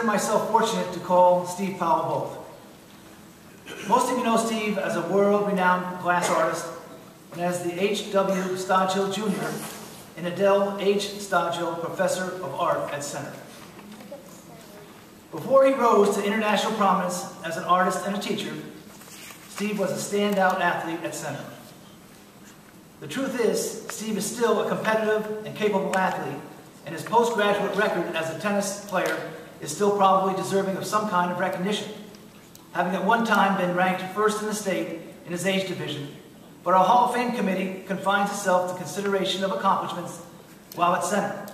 Myself fortunate to call Steve Powell both. Most of you know Steve as a world-renowned glass artist and as the H.W. Stodgill Jr. and Adele H. Stodgill Professor of Art at Center. Before he rose to international prominence as an artist and a teacher, Steve was a standout athlete at Center. The truth is, Steve is still a competitive and capable athlete, and his postgraduate record as a tennis player is still probably deserving of some kind of recognition, having at one time been ranked first in the state in his age division. But our Hall of Fame committee confines itself to consideration of accomplishments while at Center.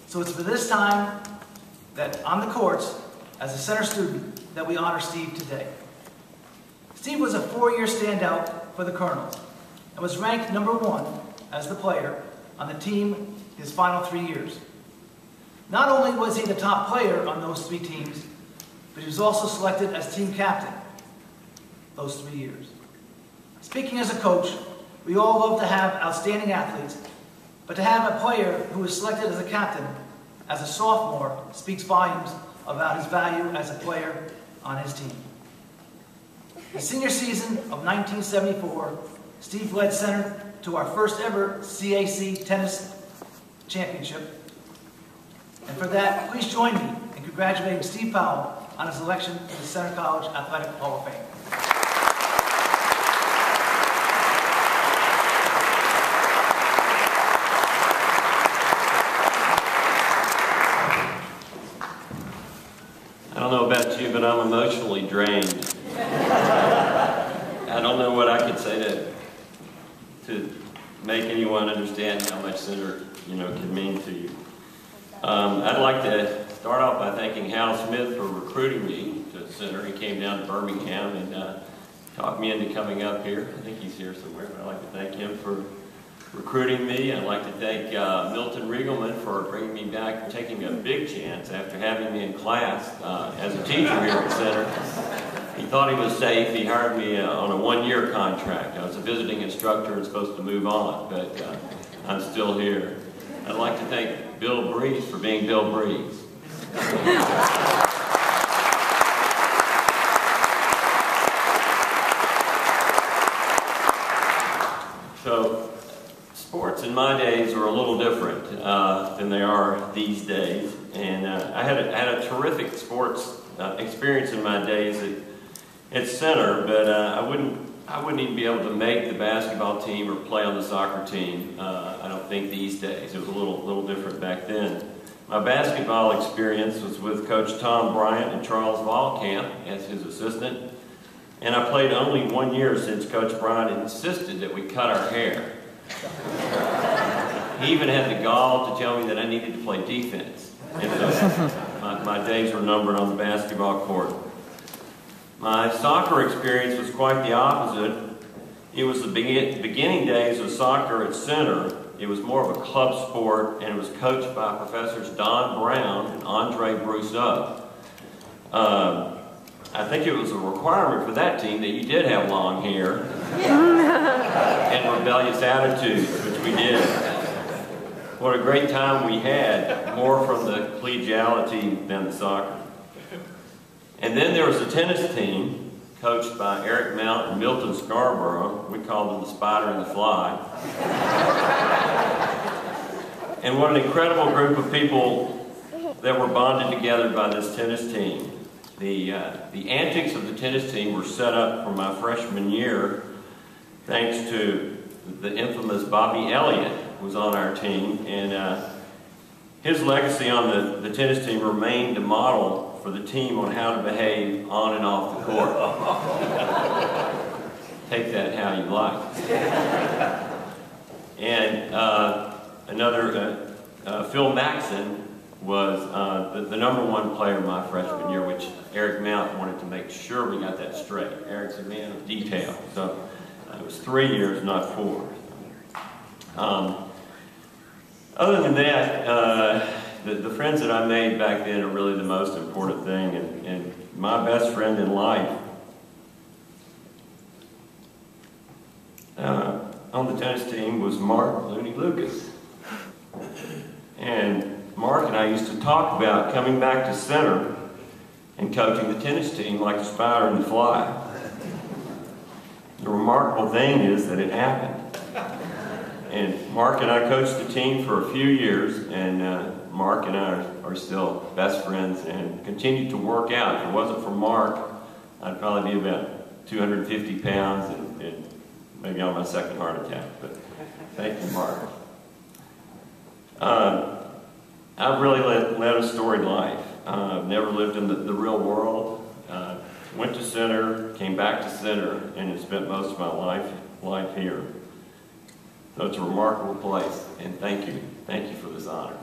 So it's for this time that on the courts, as a Center student, that we honor Steve today. Steve was a four-year standout for the Colonels and was ranked #1 as the player on the team his final 3 years. Not only was he the top player on those 3 teams, but he was also selected as team captain those 3 years. Speaking as a coach, we all love to have outstanding athletes, but to have a player who is selected as a captain as a sophomore speaks volumes about his value as a player on his team. His senior season of 1974, Steve led Center to our first ever CAC tennis championship. And for that, please join me in congratulating Steve Powell on his election to the Center College Athletic Hall of Fame. I don't know about you, but I'm emotionally drained. I don't know what I could say to make anyone understand how much Center, can mean to you. I'd like to start off by thanking Hal Smith for recruiting me to Center. He came down to Birmingham and talked me into coming up here. I think he's here somewhere, but I'd like to thank him for recruiting me. I'd like to thank Milton Riegelman for bringing me back, taking a big chance after having me in class as a teacher here at Center. He thought he was safe. He hired me on a 1-year contract. I was a visiting instructor and supposed to move on, but I'm still here. I'd like to thank Bill Breeze for being Bill Breeze. So, sports in my days were a little different than they are these days, and I had a terrific sports experience in my days at Center, but I wouldn't even be able to make the basketball team or play on the soccer team. I don't think these days. It was a little different back then. My basketball experience was with Coach Tom Bryant and Charles Volkamp as his assistant, and I played only 1 year since Coach Bryant insisted that we cut our hair. He even had the gall to tell me that I needed to play defense. And so my days were numbered on the basketball court. My soccer experience was quite the opposite. It was the beginning days of soccer at Center. It was more of a club sport, and it was coached by Professors Don Brown and Andre Brousseau. I think it was a requirement for that team that you did have long hair and rebellious attitudes, which we did. What a great time we had, more from the collegiality than the soccer. And then there was a tennis team coached by Eric Mount and Milton Scarborough. We called them the Spider and the Fly. And what an incredible group of people that were bonded together by this tennis team. The antics of the tennis team were set up for my freshman year thanks to the infamous Bobby Elliott, who was on our team, and his legacy on the tennis team remained a model for the team on how to behave on and off the court. Take that how you like. And Phil Maxson was the #1 player my freshman year, which Eric Mount wanted to make sure we got that straight. Eric's a man of detail, so it was 3 years, not 4. Other than that, the friends that I made back then are really the most important thing, and my best friend in life on the tennis team was Mark Looney Lucas. And Mark and I used to talk about coming back to Center and coaching the tennis team like the spider and the fly. The remarkable thing is that it happened. And Mark and I coached the team for a few years, and Mark and I are still best friends and continue to work out. If it wasn't for Mark, I'd probably be about 250 pounds and maybe on my second heart attack. But thank you, Mark. I've really led a storied life. I've never lived in the real world. Went to Center, came back to Center, and have spent most of my life here. So it's a remarkable place, and thank you. Thank you for this honor.